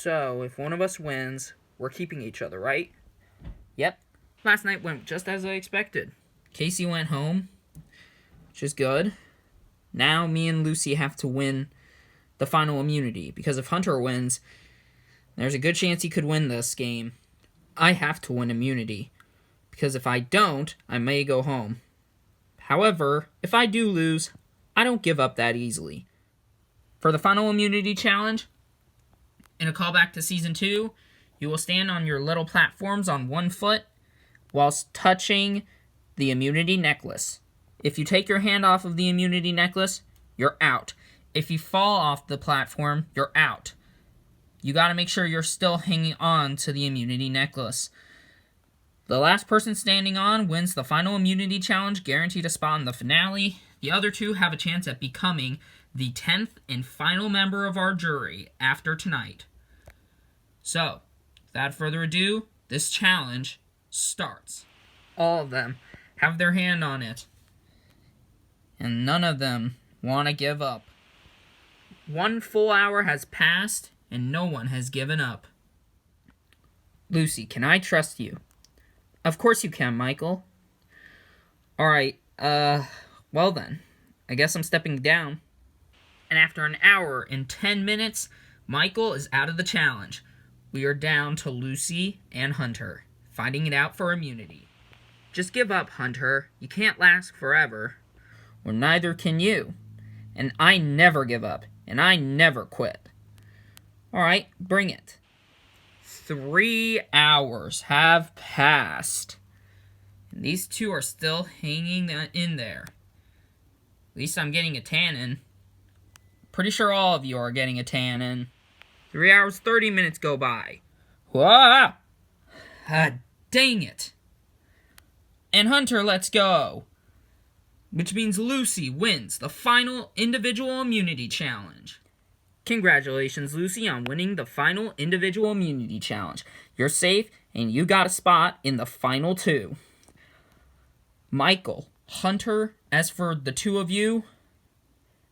So, if one of us wins, we're keeping each other, right? Yep. Last night went just as I expected. Casey went home, which is good. Now me and Lucy have to win the final immunity, because if Hunter wins, there's a good chance he could win this game. I have to win immunity, because if I don't, I may go home. However, if I do lose, I don't give up that easily. For the final immunity challenge, in a callback to Season 2, you will stand on your little platforms on one foot whilst touching the immunity necklace. If you take your hand off of the immunity necklace, you're out. If you fall off the platform, you're out. You gotta make sure you're still hanging on to the immunity necklace. The last person standing on wins the final immunity challenge, guaranteed a spot in the finale. The other two have a chance at becoming the 10th and final member of our jury after tonight. So, without further ado, this challenge starts. All of them have their hand on it, and none of them want to give up. 1 full hour has passed, and no one has given up. Lucy, can I trust you? Of course you can, Michael. Alright, well then, I guess I'm stepping down. And after an hour and 10 minutes, Michael is out of the challenge. We are down to Lucy and Hunter, fighting it out for immunity. Just give up, Hunter. You can't last forever. Or neither can you. And I never give up, and I never quit. Alright, bring it. 3 hours have passed. And these two are still hanging in there. At least I'm getting a tan in. Pretty sure all of you are getting a tan in. 3 hours, 30 minutes go by. Whoa! Dang it. And Hunter lets go. Which means Lucy wins the final individual immunity challenge. Congratulations, Lucy, on winning the final individual immunity challenge. You're safe, and you got a spot in the final 2. Michael, Hunter, as for the two of you,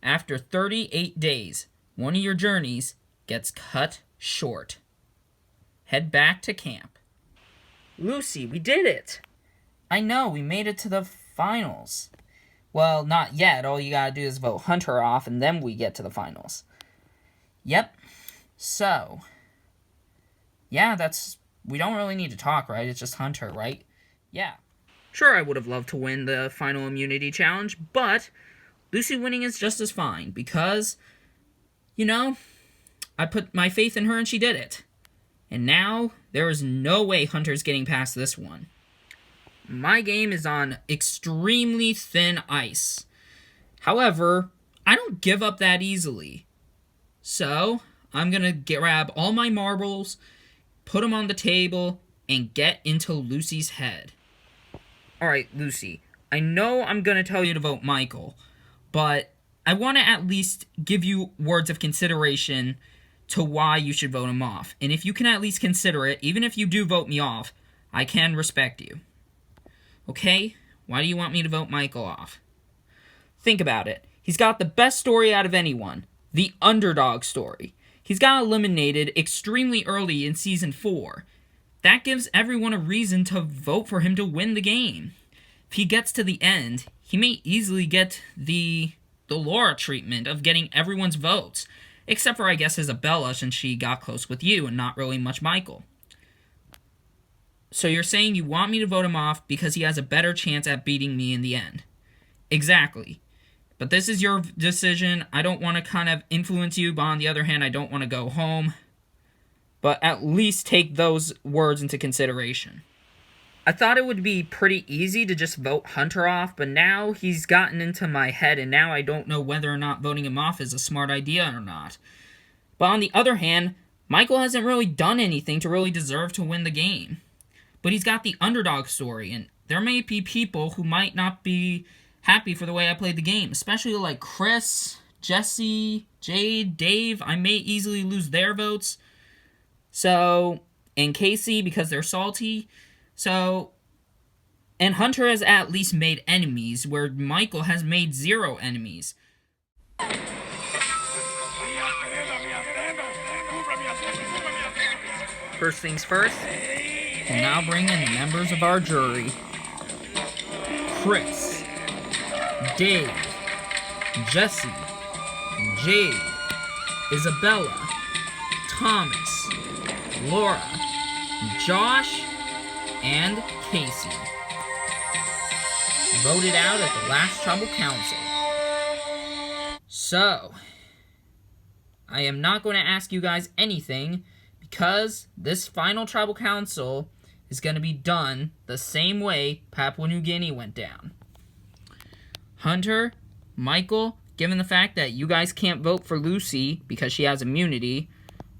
after 38 days, one of your journeys gets cut short. Head back to camp. Lucy, we did it! I know, we made it to the finals. Well, not yet. All you gotta do is vote Hunter off, and then we get to the finals. Yep. So, yeah, we don't really need to talk, right? It's just Hunter, right? Yeah. Sure, I would have loved to win the final immunity challenge, but Lucy winning is just as fine, because, you know, I put my faith in her and she did it. And now, there is no way Hunter's getting past this one. My game is on extremely thin ice. However, I don't give up that easily. So, I'm going to grab all my marbles, put them on the table, and get into Lucy's head. Alright, Lucy, I know I'm going to tell you to vote Michael, but I want to at least give you words of consideration to why you should vote him off. And if you can at least consider it, even if you do vote me off, I can respect you. Okay? Why do you want me to vote Michael off? Think about it. He's got the best story out of anyone. The underdog story. He's got eliminated extremely early in Season 4. That gives everyone a reason to vote for him to win the game. If he gets to the end, he may easily get the Laura treatment of getting everyone's votes. Except for, I guess, Isabella, since she got close with you and not really much Michael. So you're saying you want me to vote him off because he has a better chance at beating me in the end. Exactly. But this is your decision. I don't want to kind of influence you, but on the other hand, I don't want to go home. But at least take those words into consideration. I thought it would be pretty easy to just vote Hunter off, but now he's gotten into my head, and now I don't know whether or not voting him off is a smart idea or not. But on the other hand, Michael hasn't really done anything to really deserve to win the game. But he's got the underdog story, and there may be people who might not be happy for the way I played the game, especially like Chris, Jesse, Jade, Dave. I may easily lose their votes. So, and Casey, because they're salty. So, and Hunter has at least made enemies, where Michael has made 0 enemies. First things first, we'll now bring in the members of our jury. Chris, Dave, Jesse, Jade, Isabella, Thomas, Laura, Josh, and Casey. Voted out at the last tribal council. So, I am not going to ask you guys anything because this final tribal council is going to be done the same way Papua New Guinea went down. Hunter, Michael, given the fact that you guys can't vote for Lucy because she has immunity,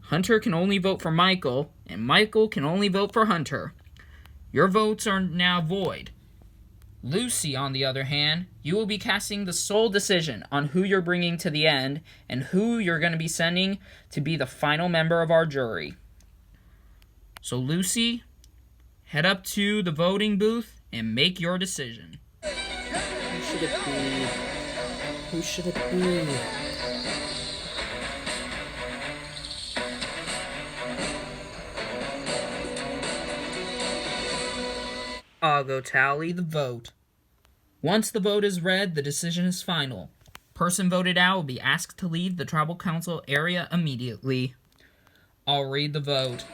Hunter can only vote for Michael, and Michael can only vote for Hunter. Your votes are now void. Lucy, on the other hand, you will be casting the sole decision on who you're bringing to the end and who you're going to be sending to be the final member of our jury. So Lucy, head up to the voting booth and make your decision. Who should it be? Who should it be? I'll go tally the vote. Once the vote is read, the decision is final. Person voted out will be asked to leave the tribal council area immediately. I'll read the vote.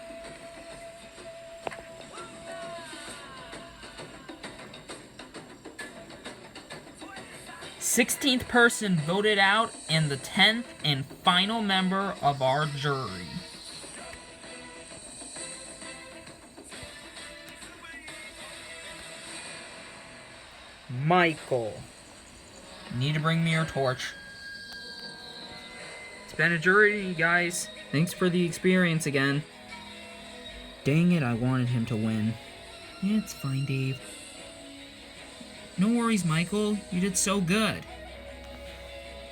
"16th person voted out and the 10th and final member of our jury. Michael. Need to bring me your torch. It's been a journey, guys. Thanks for the experience again. Dang it, I wanted him to win. Yeah, it's fine, Dave. No worries, Michael. You did so good.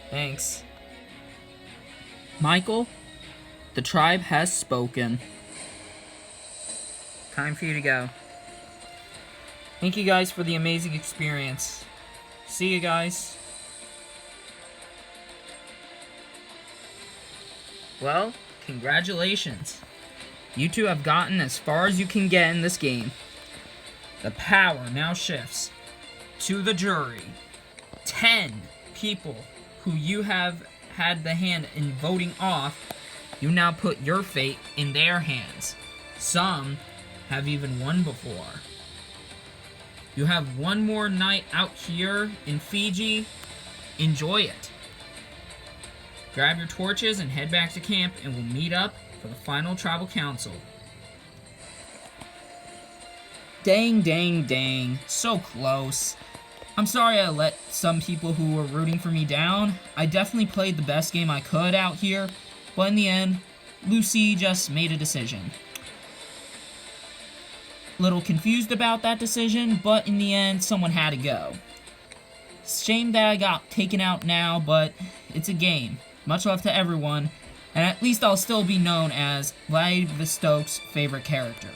Thanks. Michael, the tribe has spoken. Time for you to go. Thank you guys for the amazing experience. See you guys. Well, congratulations. You two have gotten as far as you can get in this game. The power now shifts to the jury. 10 people who you have had the hand in voting off, you now put your fate in their hands. Some have even won before. You have one more night out here in Fiji. Enjoy it. Grab your torches and head back to camp, and we'll meet up for the final tribal council. Dang, dang, dang. So close. I'm sorry I let some people who were rooting for me down. I definitely played the best game I could out here, but in the end, Lucy just made a decision. Little confused about that decision, but in the end, someone had to go. Shame that I got taken out now, but it's a game. Much love to everyone, and at least I'll still be known as Vladivostoke's favorite character.